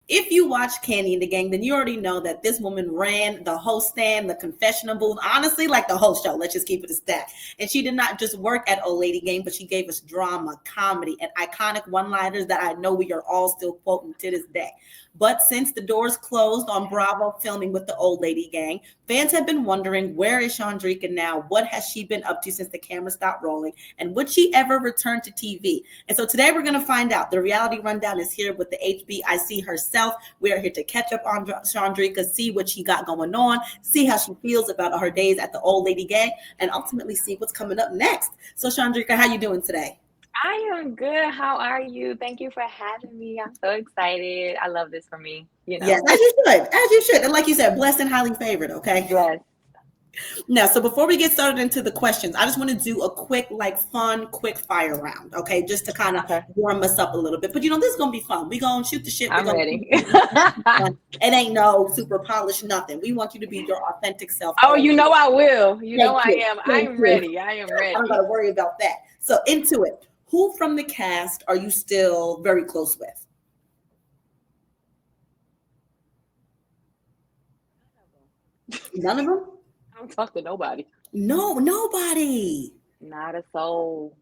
If you watch Kandi the Gang, then you already know that this woman ran the host stand, the confessional booth, honestly, like the whole show. Let's just keep it a stat. And she did not just work at OLG Gang, but she gave us drama, comedy, and iconic one-liners that I know we are all still quoting to this day. But since the doors closed on Bravo filming with the OLG Gang, fans have been wondering, where is Shawndreca now? What has she been up to since the camera stopped rolling? And would she ever return to TV? And so today we're going to find out. The reality rundown is here with the HBIC herself. We are here to catch up on Shawndreca, see what she got going on, see how she feels about her days at the OLG Gang, and ultimately see what's coming up next. So Shawndreca, how you doing today? I am good. How are you? Thank you for having me. I'm so excited. I love this for me. Yes, as you should. As you should. And like you said, blessed and highly favored, okay? Yes. Now, so before we get started into the questions, I just want to do a quick, fun, quick fire round, okay? Just to kind of warm us up a little bit. But, this is going to be fun. We're going to shoot the shit. I'm ready. It ain't no super polished nothing. We want you to be your authentic self. Oh, I will. I am. I am ready. I am ready. I'm going to worry about that. So into it. Who from the cast are you still very close with? None of them? I don't talk to nobody. No, nobody. Not a soul.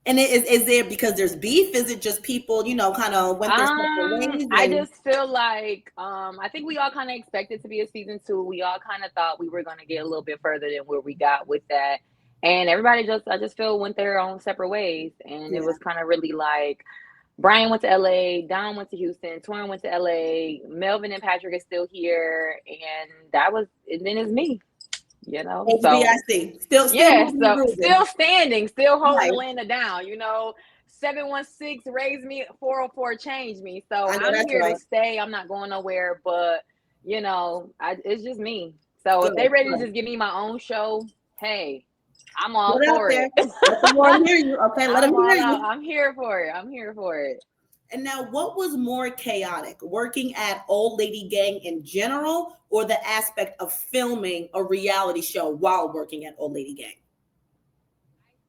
And is there because there's beef? Is it just people, kind of went their separate ways? I just feel like I think we all kind of expected to be a season 2. We all kind of thought we were going to get a little bit further than where we got with that. And everybody I just feel went their own separate ways. And it was kind of really like Brian went to LA, Don went to Houston, Torrin went to LA, Melvin and Patrick is still here. And then it's me, HBIC. Still standing, still holding Atlanta down, 716 raised me, 404 changed me. So I'm here to stay. I'm not going nowhere, but it's just me. So if they ready to just give me my own show, hey, I'm all for it. Let them hear you. Okay, let them hear you. I'm here for it. I'm here for it. And now, what was more chaotic, working at OLG Gang in general, or the aspect of filming a reality show while working at OLG Gang?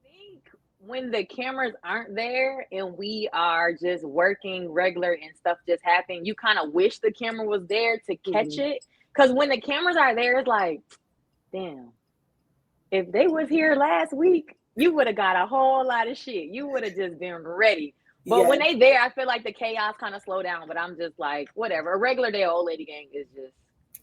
I think when the cameras aren't there and we are just working regular and stuff just happening, you kind of wish the camera was there to catch it. Because when the cameras are there, it's like, damn. If they was here last week, you would have got a whole lot of shit. You would have just been ready. But when they there, I feel like the chaos kind of slow down. But I'm just like, whatever. A regular day of OLG Gang is just.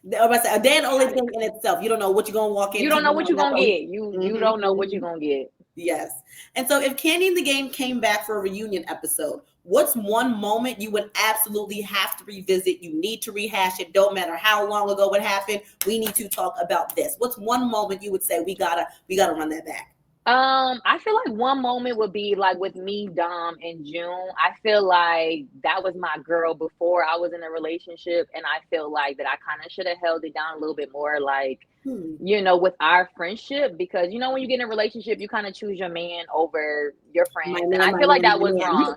A day at OLG Gang in itself. You don't know what you're gonna walk in. You don't know what you're gonna get. You don't know what you're gonna get. Yes. And so, if Kandi the Gang came back for a reunion episode, what's one moment you would absolutely have to revisit? You need to rehash it. Don't matter how long ago it happened. We need to talk about this. What's one moment you would say we gotta run that back? I feel like one moment would be like with me, Dom, in June. I feel like that was my girl before I was in a relationship, and I feel like that I kind of should have held it down a little bit more, like, with our friendship, because when you get in a relationship, you kind of choose your man over your friends, and I feel like that was wrong.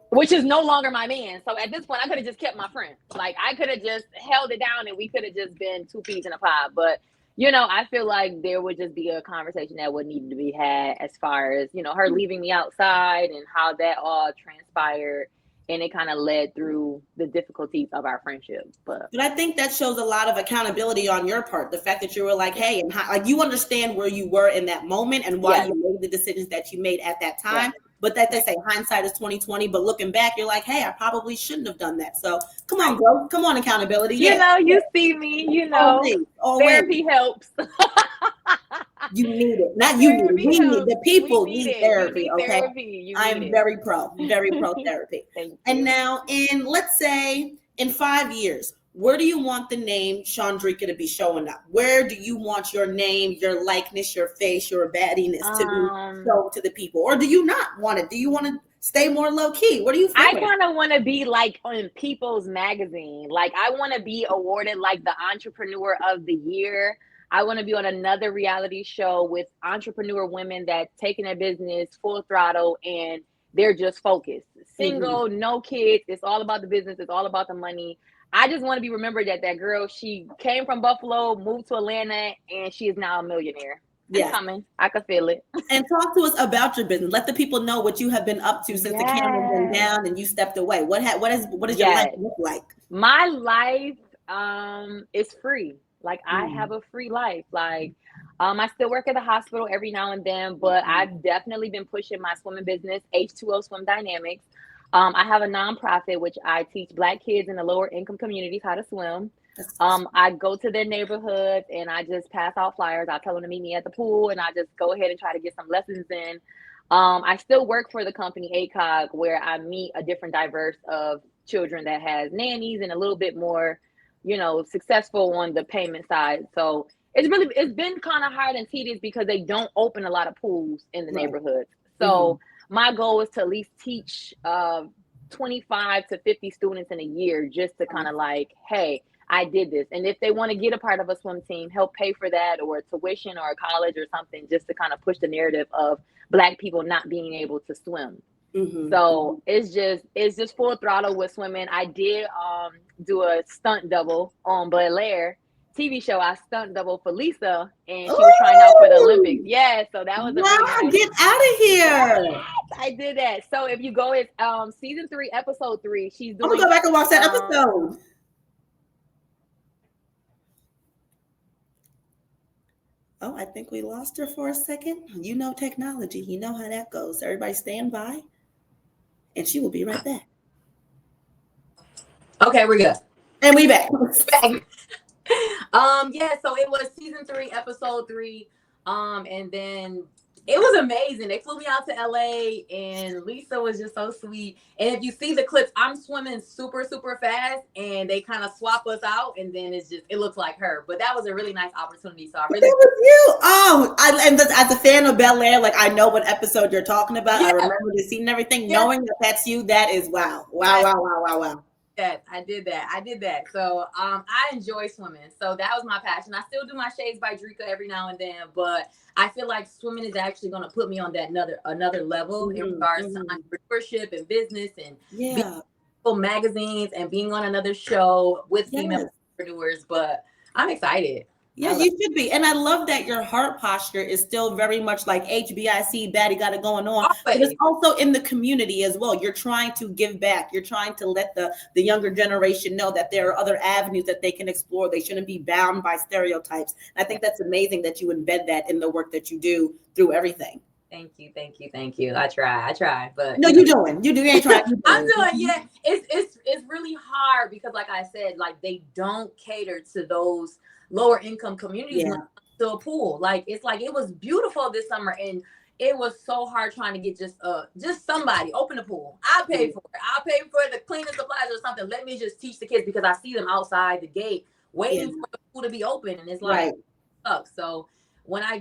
Which is no longer my man. So at this point, I could have just kept my friend. Like, I could have just held it down and we could have just been 2 peas in a pod. But, I feel like there would just be a conversation that would need to be had as far as, her leaving me outside and how that all transpired. And it kind of led through the difficulties of our friendship. But I think that shows a lot of accountability on your part. The fact that you were like, hey, and like you understand where you were in that moment and why you made the decisions that you made at that time. But that they say hindsight is 20/20. But looking back, you're like, hey, I probably shouldn't have done that. So come on, bro. Come on, accountability. You see me, always. Therapy helps. You need it. Not you need it. We need the people need therapy. Okay. I am very pro therapy. And now let's say in 5 years, where do you want the name Shawndreca to be showing up? Where do you want your name, your likeness, your face, your baddiness to be shown to the people? Or do you not want it? Do you want to stay more low key? What do you think? I kind of want to be like on People's Magazine. Like, I want to be awarded like the Entrepreneur of the Year. I want to be on another reality show with entrepreneur women that taking their business full throttle and they're just focused. Single, no kids. It's all about the business. It's all about the money. I just want to be remembered that girl, she came from Buffalo, moved to Atlanta, and she is now a millionaire. It's Yes. coming. I can feel it. And talk to us about your business. Let the people know what you have been up to since the camera's been Yes. down and you stepped away. What does your life Yes. look like? My life is free. Like I have Mm, a free life. Like I still work at the hospital every now and then, but mm, I've definitely been pushing my swimming business, H2O Swim Dynamics. I have a nonprofit which I teach Black kids in the lower income communities how to swim. that's I go to their neighborhoods and I just pass out flyers. I tell them to meet me at the pool, and I just go ahead and try to get some lessons in. I still work for the company ACOG, where I meet a different diverse of children that has nannies and a little bit more, successful on the payment side. So it's been kind of hard and tedious because they don't open a lot of pools in the right. neighborhoods. Hmm. So my goal is to at least teach 25 to 50 students in a year, just to kind of like, hey, I did this. And if they want to get a part of a swim team, help pay for that, or tuition or college or something, just to kind of push the narrative of Black people not being able to swim. Hmm. So it's just full throttle with swimming. I did do a stunt double on Bel-Air TV show. I stunt double for Lisa, and she was trying out for the Olympics. Oh, Yeah, so that was a really wow, nice. get out of Yes, here. I did that. So if you go, it's season 3, episode 3. She's I'm gonna doing go back and watch that um episode. Oh, I think we lost her for a second. You know technology. You know how that goes. Everybody stand by, and she will be right back. Okay, we're good. And we back. Back. Yeah, so it was season 3, episode 3. And then it was amazing. They flew me out to LA, and Lisa was just so sweet. And if you see the clips, I'm swimming super, super fast, and they kind of swap us out, and then it looks like her. But that was a really nice opportunity. So I That really, was you. Oh, as a fan of Bel Air, like I know what episode you're talking about. I yeah, remember the scene and everything. yeah, Knowing that that's you, that is wow, wow, yeah. wow, wow, wow, wow. I did that. So I enjoy swimming. So that was my passion. I still do my Shades by Drika every now and then, but I feel like swimming is actually going to put me on that another level in Mm-hmm, regards to mm-hmm. entrepreneurship and business and being Yeah. on magazines and being on another show with female Yes. entrepreneurs. But I'm excited. Yeah, you should be. And I love that your heart posture is still very much like HBIC, baddie got it going on, but it's Always. also in the community as well. You're trying to give back. You're trying to let the younger generation know that there are other avenues that they can explore. They shouldn't be bound by stereotypes. And I think that's amazing that you embed that in the work that you do through everything. Thank you. I try, but No, you doing. You do. You ain't trying. You I'm doing. doing, yeah. It's really hard because, like I said, like they don't cater to those lower income communities when Yeah. it comes to a pool. Like it's like it was beautiful this summer, and it was so hard trying to get just somebody open the pool. I'll pay for it. I'll pay for the cleaning supplies or something. Let me just teach the kids because I see them outside the gate Yeah. waiting for the pool to be open, and it's like Right. sucks. So when I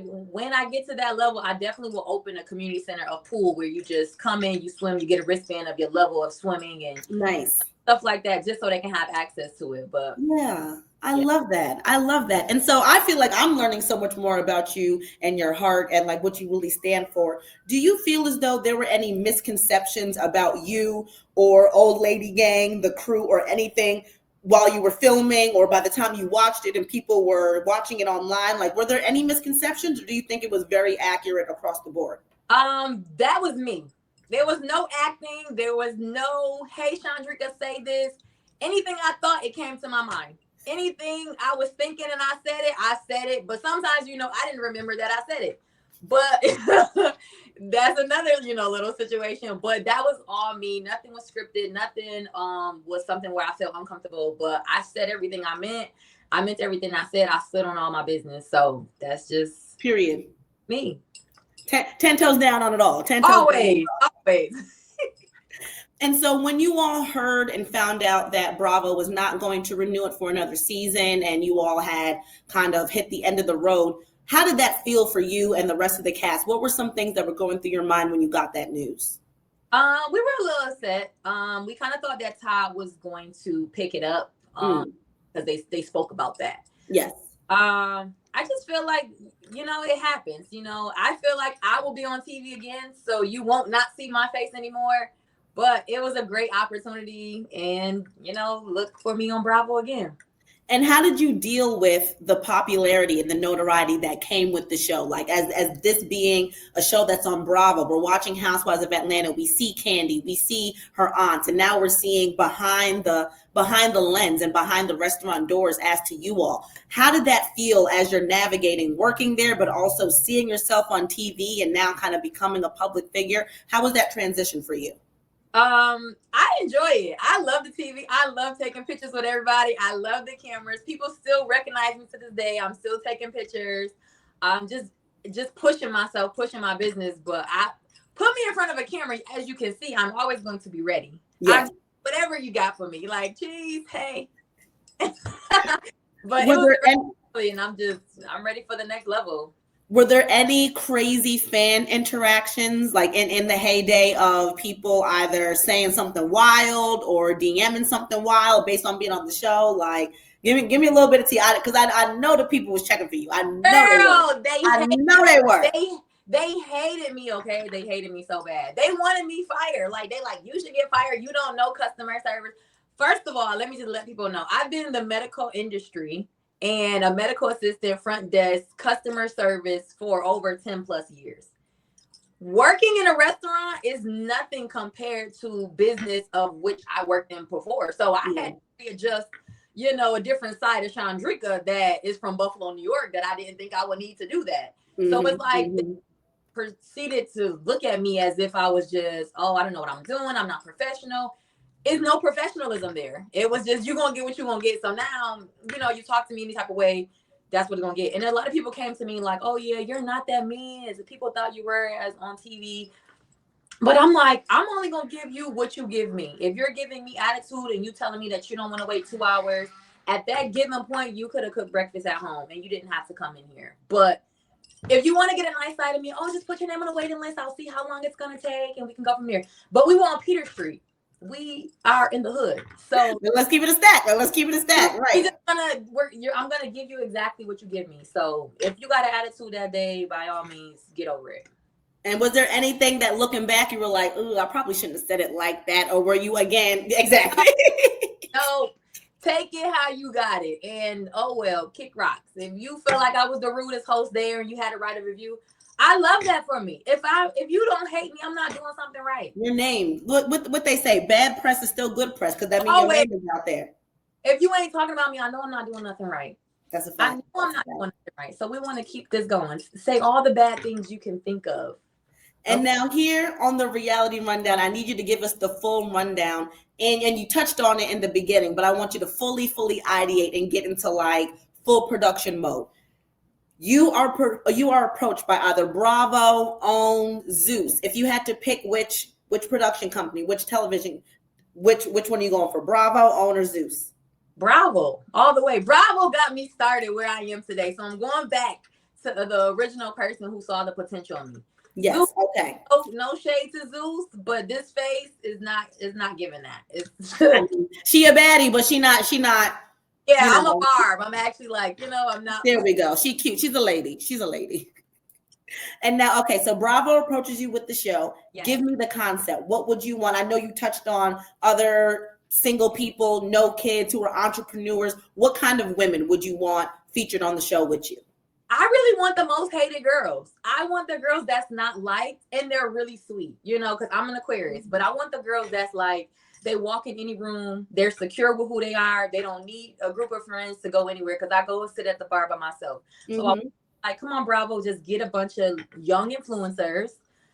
get to that level, I definitely will open a community center, a pool where you just come in, you swim, you get a wristband of your level of swimming and Nice. stuff like that, just so they can have access to it. But Yeah, I yeah. love that. I love that. And so I feel like I'm learning so much more about you and your heart and like what you really stand for. Do you feel as though there were any misconceptions about you or Old Lady Gang, the crew, or anything while you were filming or by the time you watched it and people were watching it online? Like, were there any misconceptions or do you think it was very accurate across the board? That was me. There was no acting. There was no, hey, Shawndreca, say this. Anything I thought, it came to my mind. Anything I was thinking and I said it. But sometimes, I didn't remember that I said it. But that's another, little situation. But that was all me. Nothing was scripted. Nothing was something where I felt uncomfortable. But I said everything I meant. I meant everything I said. I stood on all my business. So that's just Period. me. 10 toes down on it all. 10 toes Always. And so when you all heard and found out that Bravo was not going to renew it for another season and you all had kind of hit the end of the road, how did that feel for you and the rest of the cast? What were some things that were going through your mind when you got that news? We were a little upset. We kind of thought that Todd was going to pick it up because they spoke about that. Yes. I just feel like, it happens. I feel like I will be on TV again, so you won't not see my face anymore. But it was a great opportunity, and look for me on Bravo again. And how did you deal with the popularity and the notoriety that came with the show? Like as this being a show that's on Bravo, we're watching Housewives of Atlanta. We see Kandi, we see her aunts, and now we're seeing behind the lens and behind the restaurant doors as to you all. How did that feel as you're navigating working there, but also seeing yourself on TV and now kind of becoming a public figure? How was that transition for you? I enjoy it. I love the TV. I love taking pictures with everybody. I love the cameras. People still recognize me to this day. I'm still taking pictures. I'm just pushing myself, pushing my business. But I put me in front of a camera, as you can see, I'm always going to be ready. Yeah. Whatever you got for me, like, geez, hey. But and I'm ready for the next level. Were there any crazy fan interactions, like in the heyday of people either saying something wild or DMing something wild based on being on the show? Like, give me a little bit of tea, because I know the people was checking for you. I know they were. They hated me. Okay, they hated me so bad. They wanted me fired. Like, you should get fired. You don't know customer service. First of all, let me just let people know I've been in the medical industry and a medical assistant, front desk, customer service for over 10 plus years. Working in a restaurant is nothing compared to business of which I worked in before. So I had to adjust, a different side of Shawndreca that is from Buffalo, New York, that I didn't think I would need to do that. So it's like they proceeded to look at me as if I was just, I don't know what I'm doing. I'm not professional. It's no professionalism there. It was just, you're going to get what you're going to get. So now, you talk to me any type of way, that's what you're going to get. And a lot of people came to me like, oh yeah, you're not that mean as people thought you were as on TV. But I'm like, I'm only going to give you what you give me. If you're giving me attitude and you telling me that you don't want to wait 2 hours, at that given point, you could have cooked breakfast at home and you didn't have to come in here. But if you want to get a nice side of me, just put your name on the waiting list. I'll see how long it's going to take and we can go from there. But we want Peter Street. We are in the hood, so let's keep it a stack. Right. I'm gonna give you exactly what you give me. So if you got an attitude that day, by all means, get over it. And was there anything that, looking back, you were like, "Ooh, I probably shouldn't have said it like that," or were you again exactly? No, take it how you got it, and kick rocks. If you feel like I was the rudest host there and you had to write a review, I love that for me. If you don't hate me, I'm not doing something right. Your name. What they say, bad press is still good press, because that means your name is out there. If you ain't talking about me, I know I'm not doing nothing right. That's a fact. I know I'm not doing nothing right. So we want to keep this going. Say all the bad things you can think of. And now here on the reality rundown, I need you to give us the full rundown. And you touched on it in the beginning, but I want you to fully ideate and get into like full production mode. You are approached by either Bravo, OWN, Zeus. If you had to pick which production company, which television, which one are you going for? Bravo, OWN, or Zeus? Bravo, all the way. Bravo got me started where I am today. So I'm going back to the original person who saw the potential in me. Yes. Zeus, okay. No shade to Zeus, but this face is not giving that. She a baddie, but she not. Yeah, I'm a barb. I'm actually like, I'm not. There we go. She cute. She's a lady. And now, okay, so Bravo approaches you with the show. Yes. Give me the concept. What would you want? I know you touched on other single people, no kids, who are entrepreneurs. What kind of women would you want featured on the show with you? I really want the most hated girls. I want the girls that's not liked and they're really sweet, because I'm an Aquarius. But I want the girls that's like, they walk in any room, they're secure with who they are. They don't need a group of friends to go anywhere, because I go and sit at the bar by myself. So I'm like, come on, Bravo, just get a bunch of young influencers,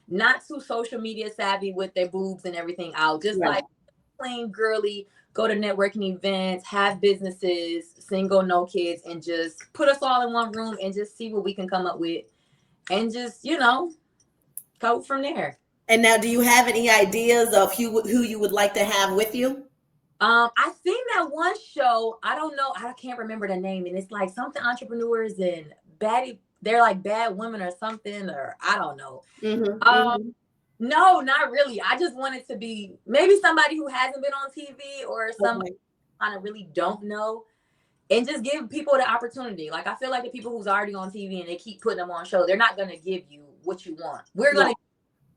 not too social media savvy with their boobs and everything out. Just like plain girly, go to networking events, have businesses, single, no kids, and just put us all in one room and just see what we can come up with. And just, go from there. And now, do you have any ideas of who you would like to have with you? I seen that one show. I don't know. I can't remember the name. And it's like something entrepreneurs and baddie. They're like bad women or something, or I don't know. No, not really. I just wanted to be maybe somebody who hasn't been on TV or somebody kind of really don't know, and just give people the opportunity. Like, I feel like the people who's already on TV and they keep putting them on show, they're not going to give you what you want. We're going to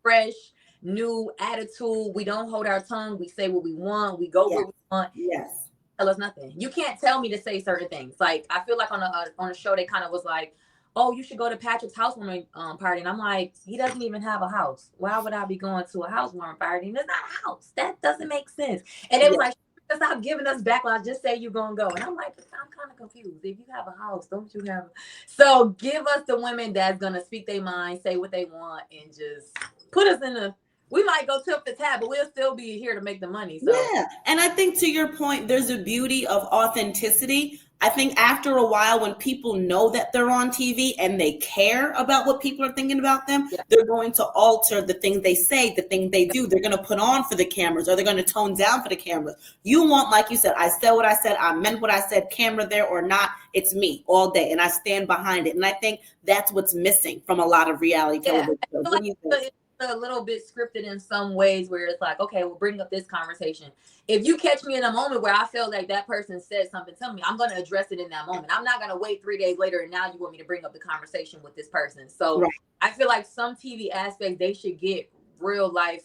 fresh, new attitude. We don't hold our tongue. We say what we want. We go where we want. Yes. tell us nothing. You can't tell me to say certain things. Like, I feel like on a show, they kind of was like, oh, you should go to Patrick's housewarming party. And I'm like, he doesn't even have a house. Why would I be going to a housewarming party? And it's not a house. That doesn't make sense. And it was like, stop giving us backlash. Just say you're going to go. And I'm like, I'm kind of confused. If you have a house, don't you have? So give us the women that's going to speak their mind, say what they want, and just put us in the, we might go tip the tab, but we'll still be here to make the money. So. Yeah. And I think to your point, there's a beauty of authenticity. I think after a while, when people know that they're on TV and they care about what people are thinking about them, they're going to alter the things they say, the things they do. They're going to put on for the cameras, or they're going to tone down for the cameras. You want, like you said, I said what I said, I meant what I said, camera there or not, it's me all day, and I stand behind it. And I think that's what's missing from a lot of reality television shows. What do you think? A little bit scripted in some ways, where it's like, okay, we'll bring up this conversation. If you catch me in a moment where I feel like that person said something to me, I'm going to address it in that moment. I'm not going to wait 3 days later and now you want me to bring up the conversation with this person. So I feel like some TV aspects, they should get real life,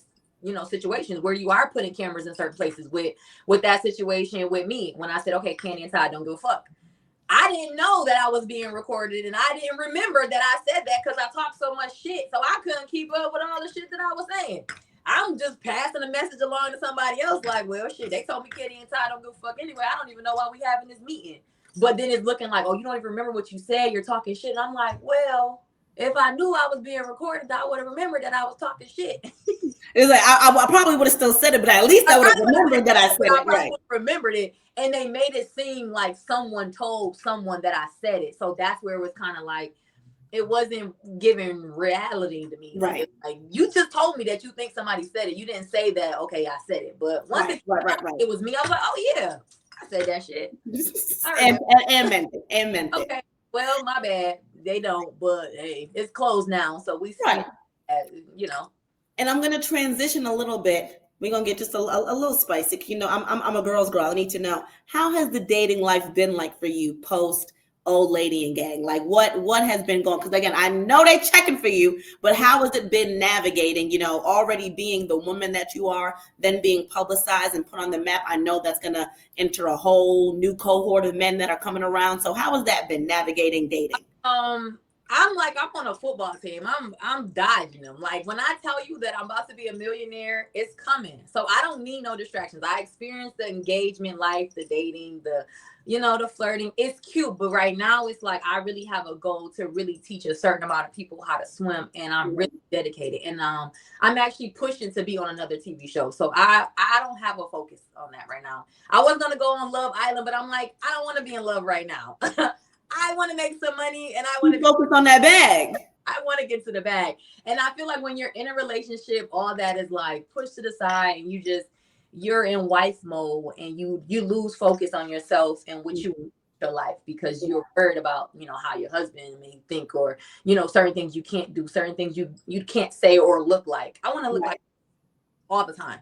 situations where you are putting cameras in certain places. With that situation with me, when I said, okay, Kandi and Todd don't give a fuck, I didn't know that I was being recorded, and I didn't remember that I said that because I talked so much shit. So I couldn't keep up with all the shit that I was saying. I'm just passing a message along to somebody else like, well, shit, they told me Kandi and Ty don't give a fuck anyway. I don't even know why we having this meeting. But then it's looking like, oh, you don't even remember what you said. You're talking shit. And I'm like, well, if I knew I was being recorded, I would have remembered that I was talking shit. It's like, I probably would have still said it, but at least I would have remembered that I said it. Right. Remembered it. And they made it seem like someone told someone that I said it. So that's where it was kind of like, it wasn't giving reality to me. Right. Like, you just told me that you think somebody said it. You didn't say that, okay, I said it. But once it was me, I was like, oh, yeah, I said that shit. And meant it. And meant it. Okay, well, my bad. They don't, but hey, it's closed now. So we see, And I'm going to transition a little bit. We're going to get just a little spicy. I'm a girl's girl. I need to know, how has the dating life been like for you post Old Lady and Gang? Like what has been going? Because again, I know they checking for you, but how has it been navigating, already being the woman that you are, then being publicized and put on the map? I know that's going to enter a whole new cohort of men that are coming around. So how has that been navigating dating? I'm on a football team. I'm dodging them. Like, when I tell you that I'm about to be a millionaire, it's coming. So I don't need no distractions. I experienced the engagement life, the dating, the flirting. It's cute, but right now it's like I really have a goal to really teach a certain amount of people how to swim, and I'm really dedicated. And I'm actually pushing to be on another TV show. So I don't have a focus on that right now. I was gonna go on Love Island, but I'm like, I don't want to be in love right now. I want to make some money, and I want to focus on that bag. I want to get to the bag. And I feel like when you're in a relationship, all that is like pushed to the side, and you're in wife mode, and you lose focus on yourself and what you want in your life, because you're worried about, how your husband may think, or, certain things you can't do, certain things you can't say or look like. I want to look like all the time.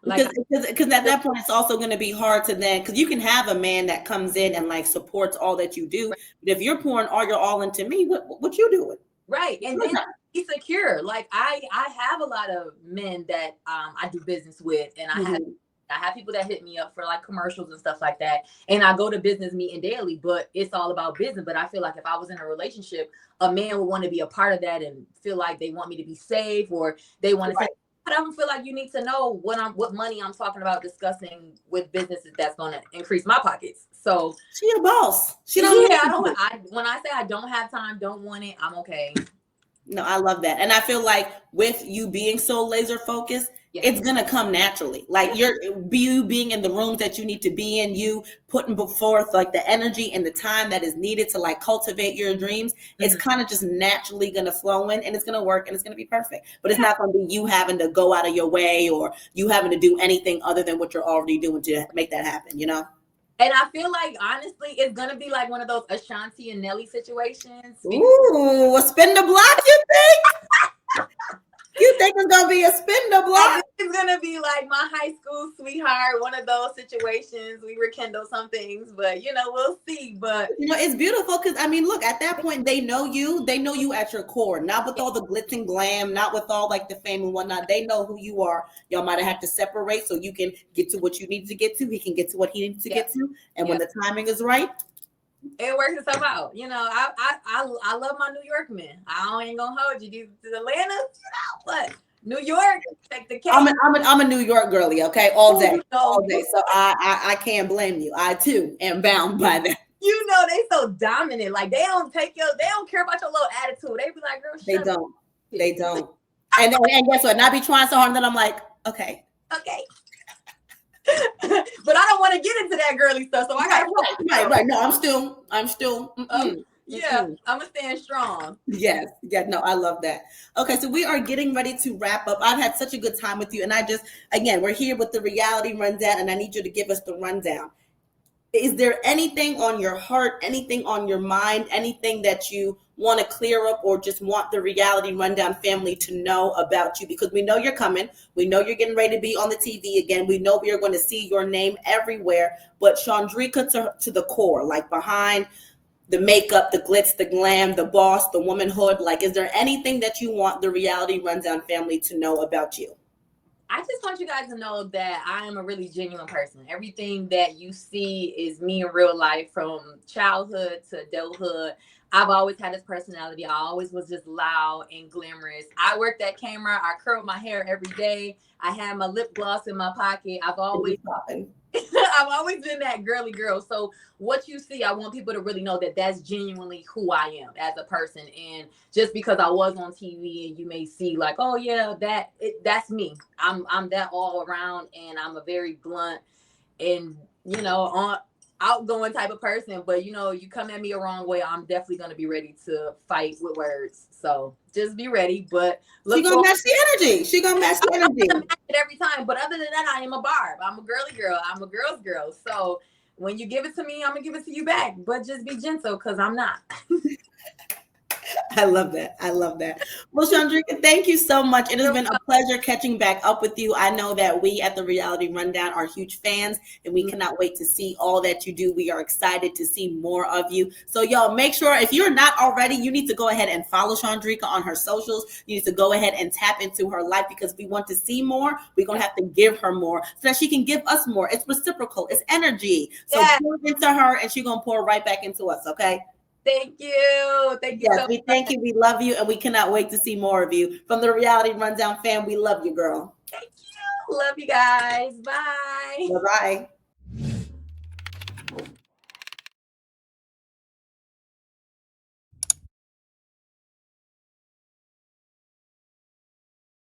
Because at that point, it's also going to be hard to then, because you can have a man that comes in and like supports all that you do. But if you're pouring all your all into me, what you doing? Right. And then be secure. Like, I have a lot of men that I do business with, and I have people that hit me up for like commercials and stuff like that. And I go to business meeting daily, but it's all about business. But I feel like if I was in a relationship, a man would want to be a part of that and feel like they want me to be safe, or they want to say, I don't feel like you need to know what money I'm talking about discussing with businesses that's going to increase my pockets. So she a boss. When I say I don't have time, don't want it, I'm okay. No, I love that. And I feel like with you being so laser focused, it's going to come naturally. Like you being in the rooms that you need to be in, you putting forth like the energy and the time that is needed to like cultivate your dreams. It's kind of just naturally going to flow in, and it's going to work, and it's going to be perfect. But it's not going to be you having to go out of your way, or you having to do anything other than what you're already doing to make that happen, And I feel like, honestly, it's going to be like one of those Ashanti and Nelly situations. Ooh, a spin the block, you think? You think it's going to be a spin the block? It's going gonna be like my high school sweetheart, one of those situations. We rekindle some things, but we'll see. But it's beautiful because I mean, look, at that point, they know you at your core, not with all the glitz and glam, not with all like the fame and whatnot. They know who you are. Y'all might have had to separate so you can get to what you need to get to. He can get to what he needs to get to, and when the timing is right, it works itself out. I love my New York men. I ain't gonna hold you. These Atlanta, but New York, take the cake. I'm a New York girly, okay, all day. So I can't blame you. I too am bound by that. They so dominant. Like they don't care about your little attitude. They be like, girl, they don't. And guess what? And I be trying so hard, and then I'm like, okay. But I don't want to get into that girly stuff, so I gotta right. No, I'm still. I'm gonna stand strong. Yes. Yeah. No, I love that. Okay, so we are getting ready to wrap up. I've had such a good time with you, and we're here with the reality rundown, and I need you to give us the rundown. Is there anything on your heart, anything on your mind, anything that you want to clear up or just want the reality rundown family to know about you? Because we know you're coming. We know you're getting ready to be on the TV again. We know we are going to see your name everywhere. But Shawndreca to the core, like behind the makeup, the glitz, the glam, the boss, the womanhood, like, is there anything that you want the reality rundown family to know about you? I just want you guys to know that I am a really genuine person. Everything that you see is me in real life, from childhood to adulthood. I've always had this personality. I always was just loud and glamorous. I worked that camera. I curled my hair every day. I had my lip gloss in my pocket. I've always been that girly girl. So what you see, I want people to really know that that's genuinely who I am as a person. And just because I was on TV and you may see like, oh yeah, that's me. I'm that all around, and I'm a very blunt and outgoing type of person. But you come at me a wrong way, I'm definitely gonna be ready to fight with words. So just be ready. But she gonna match the energy. She gonna match the energy. Match it every time. But other than that, I am a barb. I'm a girly girl. I'm a girl's girl. So when you give it to me, I'm gonna give it to you back. But just be gentle, because I'm not. I love that. Well, Shawndreca, thank you so much. It has been a pleasure catching back up with you. I know that we at the Reality Rundown are huge fans, and we cannot wait to see all that you do. We are excited to see more of you. So y'all, make sure, if you're not already, you need to go ahead and follow Shawndreca on her socials. You need to go ahead and tap into her life, because we want to see more. We're going to have to give her more so that she can give us more. It's reciprocal. It's energy. So pour into her, and she's going to pour right back into us, okay? Thank you. Thank you. Yes, we thank you. We love you, and we cannot wait to see more of you. From the Reality Rundown fam, we love you, girl. Thank you. Love you guys. Bye. Bye-bye.